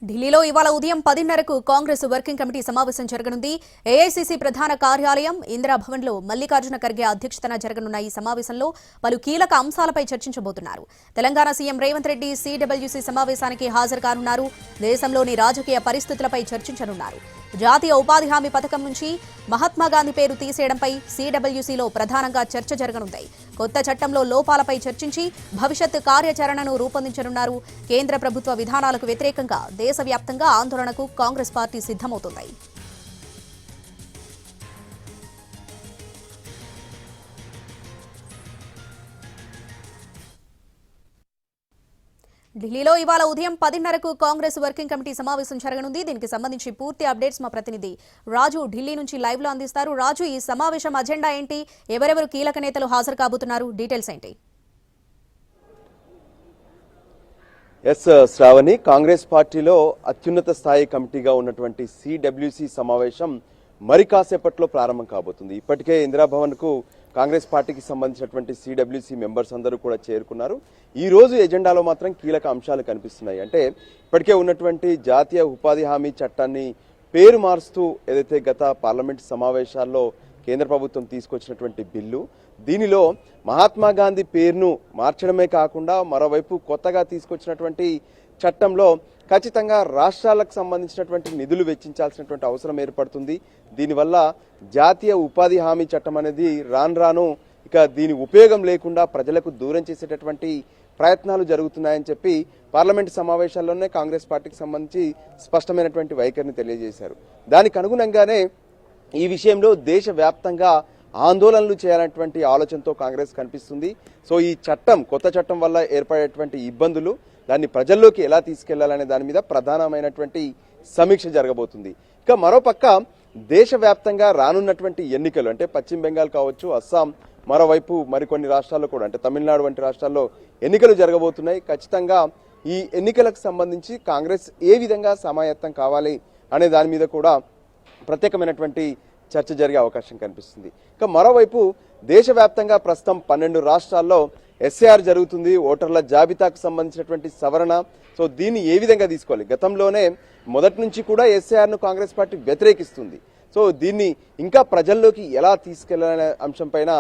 ఢిల్లీలో ఇవాళ ఉదయం 10:30కు కాంగ్రెస్ వర్కింగ్ కమిటీ సమావేశం జరగనుంది. ఏఐసీసీ ప్రధాన కార్యాలయం ఇందిరాభవన్లో మల్లికార్జున ఖర్గే అధ్యక్షతన జరగనున్న ఈ సమావేశంలో పలు కీలక అంశాలపై చర్చించబోతున్నారు. తెలంగాణ సీఎం రేవంత్ రెడ్డి సీడబ్ల్యూసీ సమావేశానికి హాజరు కానున్నారు. దేశంలోని రాజకీయ పరిస్థితులపై చర్చించనున్నారు. జాతీయ ఉపాధి హామీ పథకం నుంచి మహాత్మాగాంధీ పేరు తీసేయడంపై సీడబ్ల్యూసీలో ప్రధానంగా చర్చ జరగనుంది. కొత్త చట్టంలో లోపాలపై చర్చించి భవిష్యత్ కార్యాచరణను రూపొందించనున్నారు. కేంద్ర ప్రభుత్వ విధానాలకు వ్యతిరేకంగా దేశవ్యాప్తంగా ఆందోళనకు కాంగ్రెస్ పార్టీ సిద్ధమవుతోంది. ఢిల్లీలో ఇవాళ ఉదయం 10:30కు కాంగ్రెస్ వర్కింగ్ కమిటీ సమావేశం జరగనుంది. దీనికి సంబంధించి పూర్తి అప్డేట్స్ మా ప్రతినిధి రాజు ఢిల్లీ నుంచి లైవ్ లో అందిస్తారు. రాజు, ఈ సమావేశం అజెండా ఏంటి? ఎవరెవరు కీలక నేతలు హాజరు కాబోతున్నారు? డీటెయిల్స్ ఏంటి? శ్రావణి, కాంగ్రెస్ పార్టీలో అత్యున్నత స్థాయి కమిటీగా ఉన్నటువంటి సిడబ్ల్యూసి సమావేశం మరి కాసేపట్లో ప్రారంభం కాబోతుంది. ఇప్పటికే ఇందిరాభవన్ కు కాంగ్రెస్ పార్టీకి సంబంధించినటువంటి సిడబ్ల్యూసి మెంబర్స్ అందరూ కూడా చేరుకున్నారు. ఈ రోజు ఎజెండాలో మాత్రం కీలక అంశాలు కనిపిస్తున్నాయి. అంటే ఇప్పటికే ఉన్నటువంటి జాతీయ ఉపాధి హామీ చట్టాన్ని పేరు మారుస్తూ ఏదైతే గత పార్లమెంట్ సమావేశాల్లో కేంద్ర ప్రభుత్వం తీసుకొచ్చినటువంటి బిల్లు, దీనిలో మహాత్మా గాంధీ పేరును మార్చడమే కాకుండా మరోవైపు కొత్తగా తీసుకొచ్చినటువంటి చట్టంలో ఖచ్చితంగా రాష్ట్రాలకు సంబంధించినటువంటి నిధులు వెచ్చించాల్సినటువంటి అవసరం ఏర్పడుతుంది. దీనివల్ల జాతీయ ఉపాధి హామీ చట్టం అనేది రాను ఇక దీని ఉపయోగం లేకుండా ప్రజలకు దూరం చేసేటటువంటి ప్రయత్నాలు జరుగుతున్నాయని చెప్పి పార్లమెంటు సమావేశాల్లోనే కాంగ్రెస్ పార్టీకి సంబంధించి స్పష్టమైనటువంటి వైఖరిని తెలియజేశారు. దానికి అనుగుణంగానే ఈ విషయంలో దేశవ్యాప్తంగా ఆందోళనలు చేయాలన్నటువంటి ఆలోచనతో కాంగ్రెస్ కనిపిస్తుంది. సో ఈ చట్టం, కొత్త చట్టం వల్ల ఏర్పడేటువంటి ఇబ్బందులు, దాన్ని ప్రజల్లోకి ఎలా తీసుకెళ్లాలనే దాని మీద ప్రధానమైనటువంటి సమీక్ష జరగబోతుంది. ఇక మరోపక్క దేశవ్యాప్తంగా రానున్నటువంటి ఎన్నికలు, అంటే పశ్చిమ బెంగాల్ కావచ్చు, అస్సాం, మరోవైపు మరికొన్ని రాష్ట్రాల్లో కూడా, అంటే తమిళనాడు వంటి రాష్ట్రాల్లో ఎన్నికలు జరగబోతున్నాయి. ఖచ్చితంగా ఈ ఎన్నికలకు సంబంధించి కాంగ్రెస్ ఏ విధంగా సమాయత్తం కావాలి అనే దాని మీద కూడా ప్రత్యేకమైనటువంటి చర్చ జరిగే అవకాశం కనిపిస్తుంది. ఇక మరోవైపు దేశవ్యాప్తంగా ప్రస్తుతం 12 రాష్ట్రాల్లో ఎస్ఐఆర్ జరుగుతుంది. ఓటర్ల జాబితాకు సంబంధించినటువంటి సవరణ. సో దీన్ని ఏ విధంగా తీసుకోవాలి? గతంలోనే మొదటి నుంచి కూడా ఎస్ఐఆర్ ను కాంగ్రెస్ పార్టీ వ్యతిరేకిస్తుంది. సో దీన్ని ఇంకా ప్రజల్లోకి ఎలా తీసుకెళ్లాలనే అంశం పైన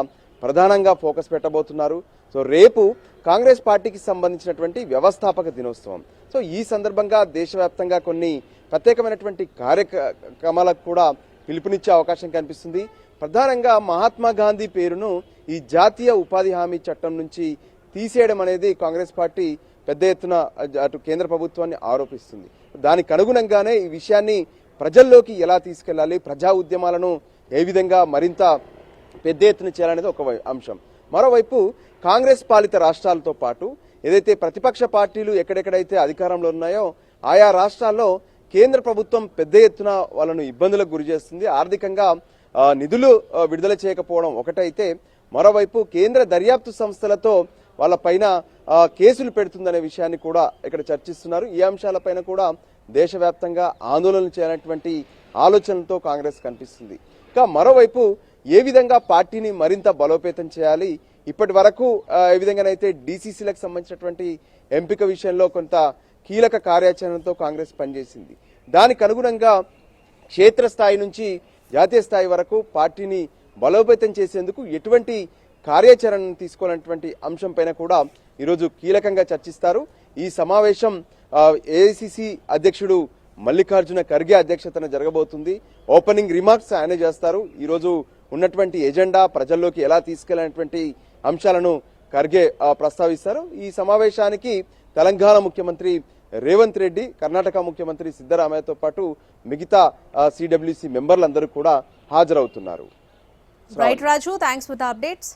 ప్రధానంగా ఫోకస్ పెట్టబోతున్నారు. సో రేపు కాంగ్రెస్ పార్టీకి సంబంధించినటువంటి వ్యవస్థాపక దినోత్సవం. సో ఈ సందర్భంగా దేశవ్యాప్తంగా కొన్ని ప్రత్యేకమైనటువంటి కార్యక్రమాలకు కూడా పిలుపునిచ్చే అవకాశం కనిపిస్తుంది. ప్రధానంగా మహాత్మా గాంధీ పేరును ఈ జాతీయ ఉపాధి హామీ చట్టం నుంచి తీసేయడం అనేది కాంగ్రెస్ పార్టీ పెద్ద ఎత్తున అటు కేంద్ర ప్రభుత్వాన్ని ఆరోపిస్తుంది. దానికి అనుగుణంగానే ఈ విషయాన్ని ప్రజల్లోకి ఎలా తీసుకెళ్లాలి, ప్రజా ఉద్యమాలను ఏ విధంగా మరింత పెద్ద ఎత్తున చేయాలనేది ఒక అంశం. మరోవైపు కాంగ్రెస్ పాలిత రాష్ట్రాలతో పాటు ఏదైతే ప్రతిపక్ష పార్టీలు ఎక్కడెక్కడైతే అధికారంలో ఉన్నాయో ఆయా రాష్ట్రాల్లో కేంద్ర ప్రభుత్వం పెద్ద ఎత్తున వాళ్ళను ఇబ్బందులకు గురి చేస్తుంది. ఆర్థికంగా నిధులు విడుదల చేయకపోవడం ఒకటైతే, మరోవైపు కేంద్ర దర్యాప్తు సంస్థలతో వాళ్ళ పైన కేసులు పెడుతుందనే విషయాన్ని కూడా ఇక్కడ చర్చిస్తున్నారు. ఈ అంశాలపైన కూడా దేశవ్యాప్తంగా ఆందోళనలు చేయాలనేటువంటి ఆలోచనలతో కాంగ్రెస్ కనిపిస్తుంది. ఇంకా మరోవైపు ఏ విధంగా పార్టీని మరింత బలోపేతం చేయాలి, ఇప్పటి వరకు ఏ విధంగానైతే డీసీసీలకు సంబంధించినటువంటి ఎంపిక విషయంలో కొంత కీలక కార్యాచరణతో కాంగ్రెస్ పనిచేసింది. దానికి అనుగుణంగా క్షేత్రస్థాయి నుంచి జాతీయ స్థాయి వరకు పార్టీని బలోపేతం చేసేందుకు ఎటువంటి కార్యాచరణను తీసుకోవాలన్నటువంటి అంశం పైన కూడా ఈరోజు కీలకంగా చర్చిస్తారు. ఈ సమావేశం ఏఐసీసీ అధ్యక్షుడు మల్లికార్జున ఖర్గే అధ్యక్షతన జరగబోతుంది. ఓపెనింగ్ రిమార్క్స్ ఆయన చేస్తారు. ఈరోజు ఉన్నటువంటి ఎజెండా, ప్రజల్లోకి ఎలా తీసుకెళ్లనేటువంటి అంశాలను ఖర్గే ప్రస్తావిస్తారు. ఈ సమావేశానికి తెలంగాణ ముఖ్యమంత్రి రేవంత్ రెడ్డి, కర్ణాటక ముఖ్యమంత్రి సిద్ధరామయ్యతో పాటు మిగతా సిడబ్ల్యూసి మెంబర్లందరూ కూడా హాజరవుతున్నారు. Right Raju, thanks for the updates.